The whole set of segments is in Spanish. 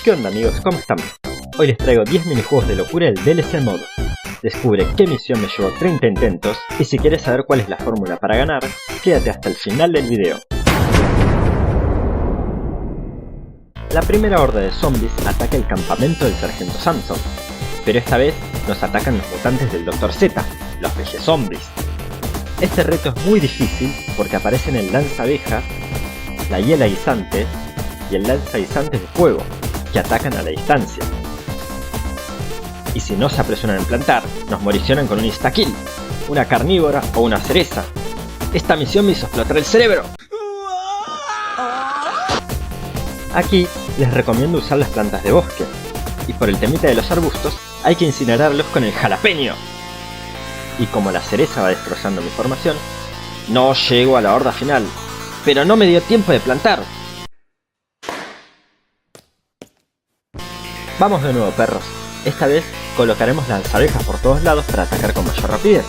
¿Qué onda amigos? ¿Cómo están? Hoy les traigo 10 minijuegos de locura del DLC Mod. Descubre qué misión me llevó 30 intentos y si quieres saber cuál es la fórmula para ganar, quédate hasta el final del video. La primera horda de zombies ataca el campamento del Sargento Samson, pero esta vez nos atacan los mutantes del Dr. Z, los Vegezombies. Este reto es muy difícil porque aparecen el lanza-abejas, la hiela guisante y el lanza-guisantes de fuego, que atacan a la distancia. Y si no se apresuran en plantar, nos moricionan con un insta-kill, una carnívora o una cereza. Esta misión me hizo explotar el cerebro. Aquí les recomiendo usar las plantas de bosque, y por el temita de los arbustos hay que incinerarlos con el jalapeño. Y como la cereza va destrozando mi formación, no llego a la horda final, pero no me dio tiempo de plantar. Vamos de nuevo perros, esta vez colocaremos lanzabejas por todos lados para atacar con mayor rapidez.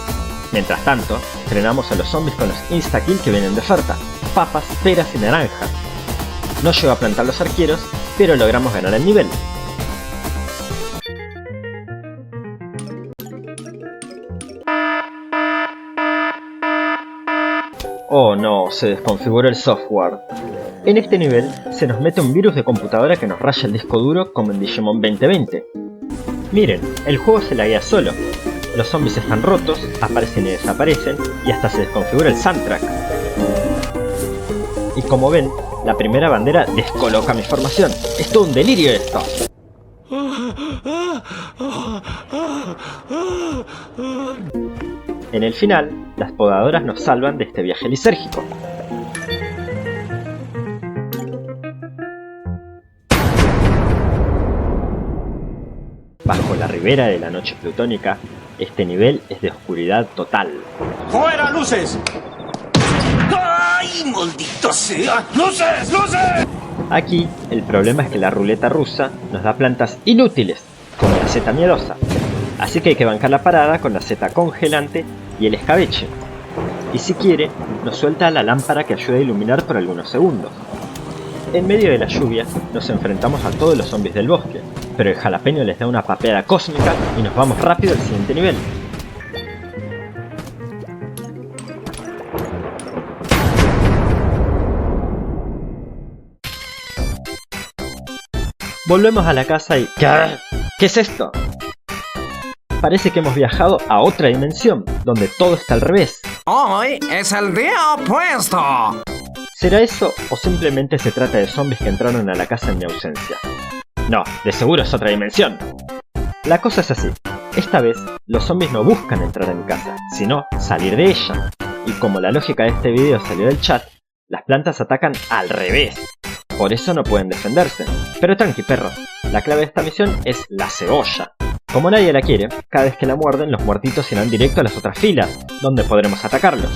Mientras tanto, frenamos a los zombies con los insta-kill que vienen de oferta, papas, peras y naranjas. No llego a plantar los arqueros, pero logramos ganar el nivel. Oh no, se desconfiguró el software. En este nivel se nos mete un virus de computadora que nos raya el disco duro como en Digimon 2020. Miren, el juego se laguea solo. Los zombies están rotos, aparecen y desaparecen y hasta se desconfigura el soundtrack. Y como ven, la primera bandera descoloca mi formación. Es todo un delirio esto. En el final, las podadoras nos salvan de este viaje lisérgico. Bajo la ribera de la noche plutónica, este nivel es de oscuridad total. ¡Fuera, luces! ¡Ay, maldito sea! ¡Luces, luces! Aquí, el problema es que la ruleta rusa nos da plantas inútiles, como la seta miedosa. Así que hay que bancar la parada con la seta congelante y el escabeche. Y si quiere, nos suelta la lámpara que ayuda a iluminar por algunos segundos. En medio de la lluvia, nos enfrentamos a todos los zombies del bosque, pero el jalapeño les da una papeada cósmica y nos vamos rápido al siguiente nivel. Volvemos a la casa y... ¿Qué es esto? Parece que hemos viajado a otra dimensión, donde todo está al revés. Hoy es el día opuesto. ¿Será eso o simplemente se trata de zombies que entraron a la casa en mi ausencia? No, de seguro es otra dimensión. La cosa es así. Esta vez, los zombies no buscan entrar en mi casa, sino salir de ella. Y como la lógica de este video salió del chat, las plantas atacan al revés. Por eso no pueden defenderse. Pero tranqui perros, la clave de esta misión es la cebolla. Como nadie la quiere, cada vez que la muerden, los muertitos irán directo a las otras filas, donde podremos atacarlos.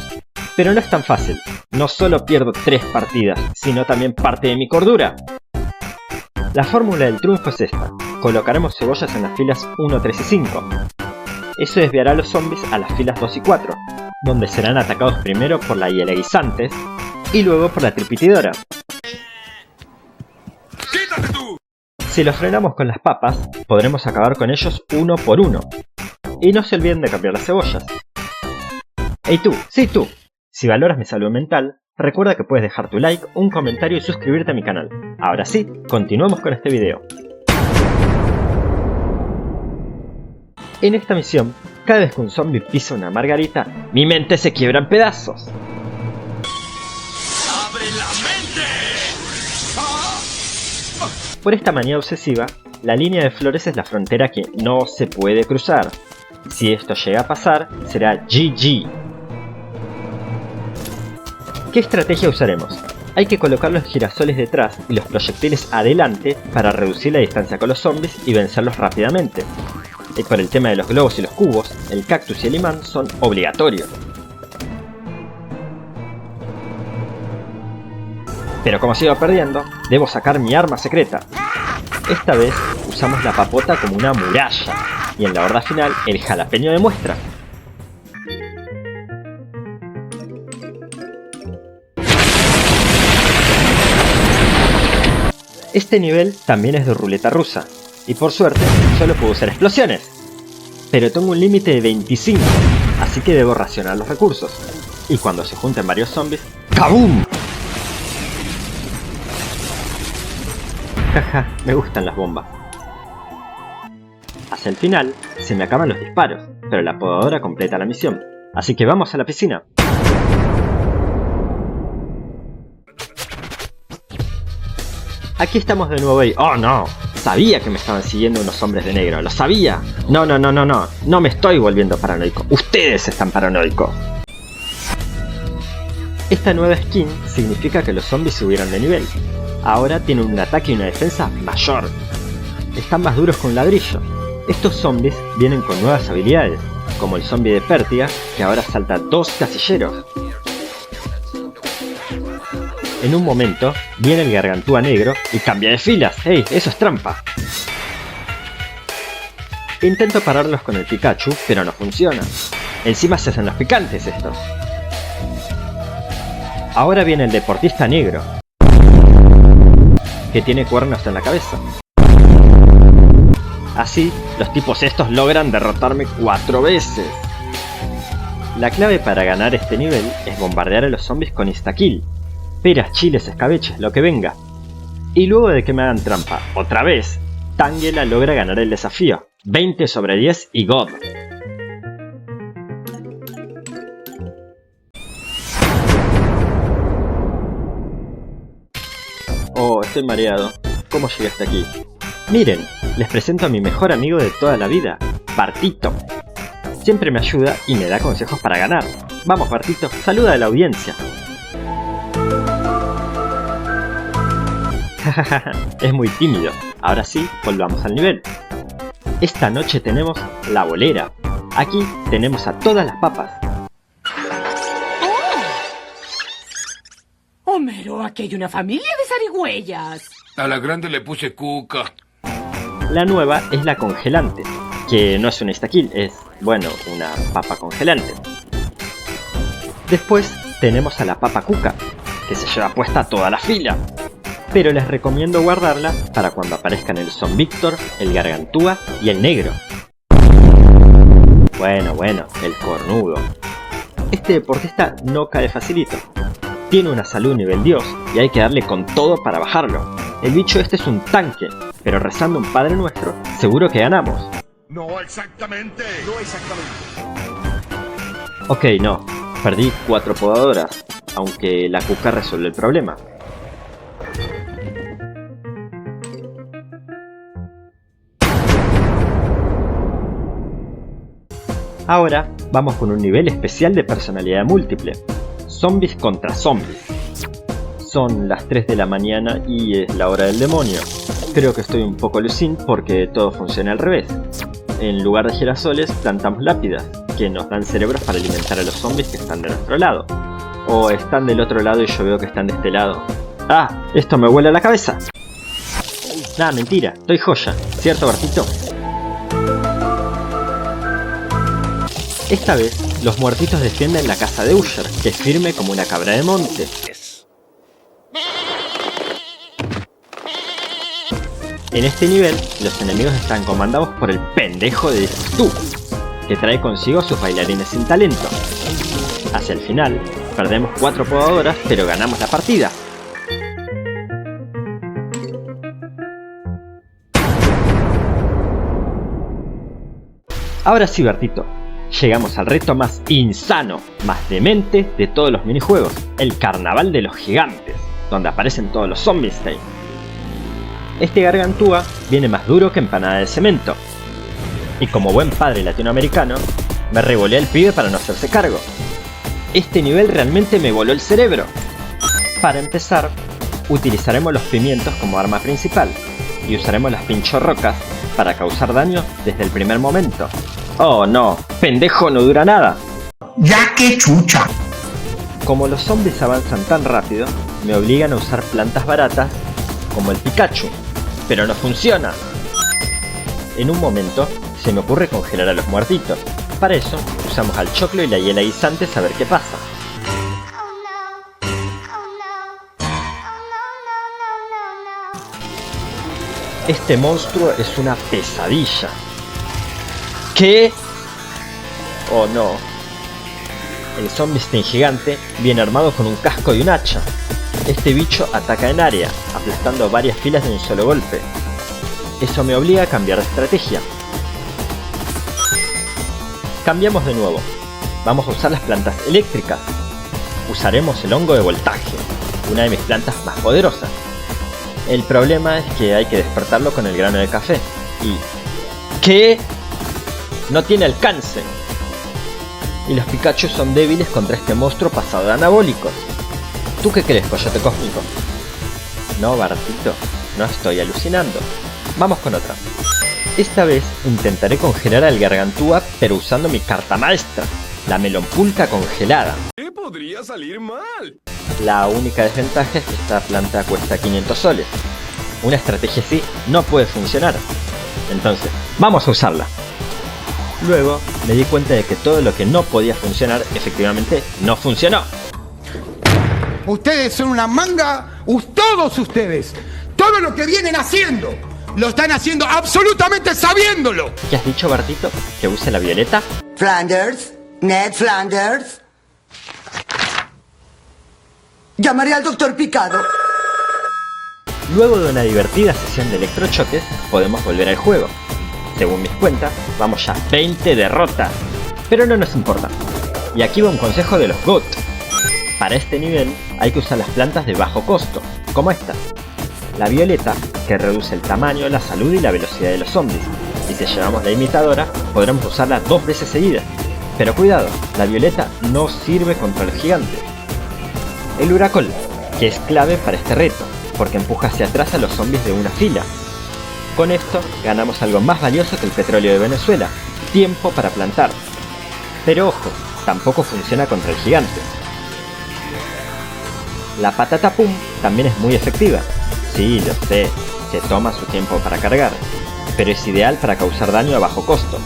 Pero no es tan fácil. No solo pierdo 3 partidas, sino también parte de mi cordura. La fórmula del triunfo es esta. Colocaremos cebollas en las filas 1, 3 y 5. Eso desviará a los zombies a las filas 2 y 4, donde serán atacados primero por la hiela guisantes y luego por la tripitidora. ¡Quítate tú! Si los frenamos con las papas, podremos acabar con ellos uno por uno. Y no se olviden de cambiar las cebollas. ¡Hey tú! ¡Sí tú! Si valoras mi salud mental, recuerda que puedes dejar tu like, un comentario y suscribirte a mi canal. Ahora sí, continuamos con este video. En esta misión, cada vez que un zombie pisa una margarita, mi mente se quiebra en pedazos. ¡Abre la mente! Por esta manía obsesiva, la línea de flores es la frontera que no se puede cruzar. Si esto llega a pasar, será GG. ¿Qué estrategia usaremos? Hay que colocar los girasoles detrás y los proyectiles adelante para reducir la distancia con los zombies y vencerlos rápidamente. Y por el tema de los globos y los cubos, el cactus y el imán son obligatorios. Pero como sigo perdiendo, debo sacar mi arma secreta. Esta vez usamos la papota como una muralla, y en la horda final el jalapeño demuestra. Este nivel también es de ruleta rusa, y por suerte solo puedo usar explosiones. Pero tengo un límite de 25, así que debo racionar los recursos. Y cuando se junten varios zombies, ¡kaboom! Jaja, me gustan las bombas. Hacia el final, se me acaban los disparos, pero la podadora completa la misión. Así que vamos a la piscina. Aquí estamos de nuevo y... ¡Oh no! Sabía que me estaban siguiendo unos hombres de negro, ¡lo sabía! No me estoy volviendo paranoico. Ustedes están paranoicos. Esta nueva skin significa que los zombies subieron de nivel. Ahora tienen un ataque y una defensa mayor. Están más duros que un ladrillo. Estos zombies vienen con nuevas habilidades, como el zombie de Pértiga, que ahora salta 2 casilleros. En un momento, viene el Gargantúa negro y cambia de filas. ¡Ey! Eso es trampa. Intento pararlos con el Pikachu, pero no funciona. Encima se hacen los picantes estos. Ahora viene el deportista negro, que tiene cuernos en la cabeza. Así, los tipos estos logran derrotarme 4 veces. La clave para ganar este nivel es bombardear a los zombies con insta-kill. Peras, chiles, escabeches, lo que venga. Y luego de que me hagan trampa otra vez, Tangela logra ganar el desafío. 20 sobre 10 y God. Oh, estoy mareado. ¿Cómo llegué hasta aquí? Miren, les presento a mi mejor amigo de toda la vida, Bartito. Siempre me ayuda y me da consejos para ganar. Vamos, Bartito, saluda a la audiencia. Es muy tímido. Ahora sí, volvamos al nivel. Esta noche tenemos la bolera. Aquí tenemos a todas las papas. Homero, aquí hay una familia de zarigüeyas. A la grande le puse cuca. La nueva es la congelante, que no es un insta-kill, es, bueno, una papa congelante. Después tenemos a la papa cuca, que se lleva puesta toda la fila. Pero les recomiendo guardarla para cuando aparezcan el Son Víctor, el Gargantúa y el negro. Bueno, el cornudo. Este deportista no cae facilito. Tiene una salud nivel Dios y hay que darle con todo para bajarlo. El bicho este es un tanque, pero rezando un Padre Nuestro, seguro que ganamos. No exactamente. Ok, no. Perdí 4 podadoras, aunque la cuca resuelve el problema. Ahora vamos con un nivel especial de personalidad múltiple. Zombies contra zombies. Son las 3 de la mañana y es la hora del demonio. Creo que estoy un poco lucín porque todo funciona al revés. En lugar de girasoles plantamos lápidas, que nos dan cerebros para alimentar a los zombies que están de nuestro lado. O están del otro lado y yo veo que están de este lado. ¡Ah! Esto me vuela la cabeza. Nada, mentira, estoy joya, ¿cierto, Bartito? Esta vez, los muertitos defienden la casa de Usher, que es firme como una cabra de monte. En este nivel, los enemigos están comandados por el pendejo de Stu, que trae consigo a sus bailarines sin talento. Hacia el final, perdemos 4 podadoras, pero ganamos la partida. Ahora sí, Bertito. Llegamos al reto más insano, más demente de todos los minijuegos, el Carnaval de los Gigantes, donde aparecen todos los zombies. Este Gargantúa viene más duro que empanada de cemento, y como buen padre latinoamericano, me revolé al pibe para no hacerse cargo. Este nivel realmente me voló el cerebro. Para empezar, utilizaremos los pimientos como arma principal, y usaremos las pinchorrocas para causar daño desde el primer momento. Oh no, pendejo no dura nada. Ya que chucha. Como los zombies avanzan tan rápido, me obligan a usar plantas baratas como el Pikachu, pero no funciona. En un momento se me ocurre congelar a los muertitos. Para eso usamos al choclo y la hiela guisantes a ver qué pasa. Este monstruo es una pesadilla. ¿Qué? Oh no. El zombie Sting gigante viene armado con un casco y un hacha. Este bicho ataca en área, aplastando varias filas de un solo golpe. Eso me obliga a cambiar de estrategia. Cambiamos de nuevo. Vamos a usar las plantas eléctricas. Usaremos el hongo de voltaje, una de mis plantas más poderosas. El problema es que hay que despertarlo con el grano de café. Y... ¿qué? No tiene alcance. Y los Pikachu son débiles contra este monstruo pasado de anabólicos. ¿Tú qué crees, coyote cósmico? No, Bartito, no estoy alucinando. Vamos con otra. Esta vez intentaré congelar al Gargantúa, pero usando mi carta maestra, la Melonpulca congelada. ¿Qué podría salir mal? La única desventaja es que esta planta cuesta 500 soles. Una estrategia así no puede funcionar. Entonces, vamos a usarla. Luego me di cuenta de que todo lo que no podía funcionar efectivamente no funcionó. Ustedes son una manga, todos ustedes. Todo lo que vienen haciendo, lo están haciendo absolutamente sabiéndolo. ¿Qué has dicho, Bartito? ¿Que use la violeta? Flanders, Ned Flanders. Llamaré al doctor Picado. Luego de una divertida sesión de electrochoques, podemos volver al juego. Según mis cuentas, vamos ya 20 derrotas. Pero no nos importa. Y aquí va un consejo de los GOAT. Para este nivel hay que usar las plantas de bajo costo, como esta. La violeta, que reduce el tamaño, la salud y la velocidad de los zombies. Y si llevamos la imitadora, podremos usarla 2 veces seguidas. Pero cuidado, la violeta no sirve contra los gigantes. El Huracol, que es clave para este reto, porque empuja hacia atrás a los zombies de una fila. Con esto ganamos algo más valioso que el petróleo de Venezuela, tiempo para plantar. Pero ojo, tampoco funciona contra el gigante. La Patata Pum también es muy efectiva. Sí, lo sé, se toma su tiempo para cargar, pero es ideal para causar daño a bajo costo.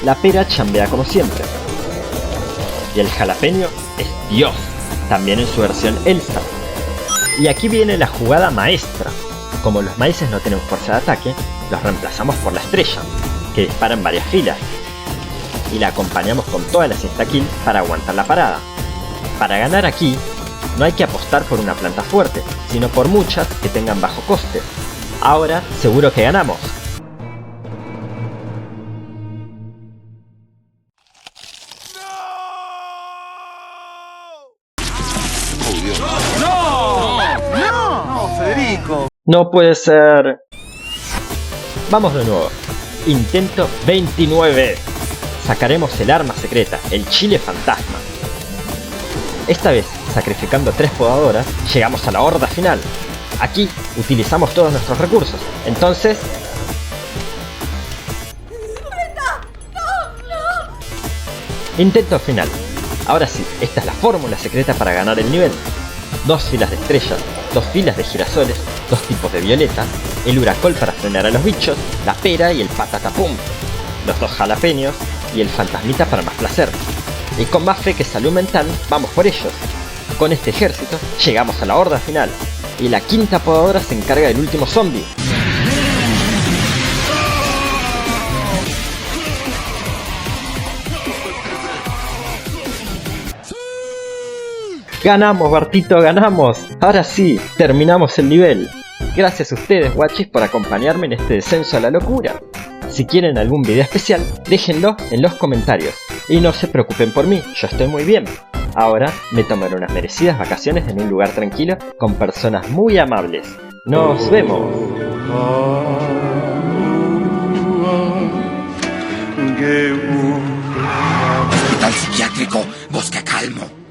La pera chambea como siempre. Y el jalapeño es Dios, también en su versión Elsa. Y aquí viene la jugada maestra. Como los maíces no tienen fuerza de ataque, los reemplazamos por la estrella, que dispara en varias filas. Y la acompañamos con todas las insta-kills para aguantar la parada. Para ganar aquí, no hay que apostar por una planta fuerte, sino por muchas que tengan bajo coste. Ahora seguro que ganamos. No puede ser. Vamos de nuevo. Intento 29. Sacaremos el arma secreta, el chile fantasma. Esta vez, sacrificando 3 podadoras, llegamos a la horda final. Aquí utilizamos todos nuestros recursos. Entonces... Intento final. Ahora sí, esta es la fórmula secreta para ganar el nivel. 2 filas de estrellas, 2 filas de girasoles, 2 tipos de violeta, el huracol para frenar a los bichos, la pera y el patatapum, los 2 jalapeños y el fantasmita para más placer. Y con más fe que salud mental, vamos por ellos. Con este ejército, llegamos a la horda final, y la 5ª podadora se encarga del último zombie. ¡Ganamos, Bartito, ganamos! Ahora sí, terminamos el nivel. Gracias a ustedes, guachis, por acompañarme en este descenso a la locura. Si quieren algún video especial, déjenlo en los comentarios. Y no se preocupen por mí, yo estoy muy bien. Ahora me tomaré unas merecidas vacaciones en un lugar tranquilo con personas muy amables. ¡Nos vemos! Hospital psiquiátrico Bosque Calmo.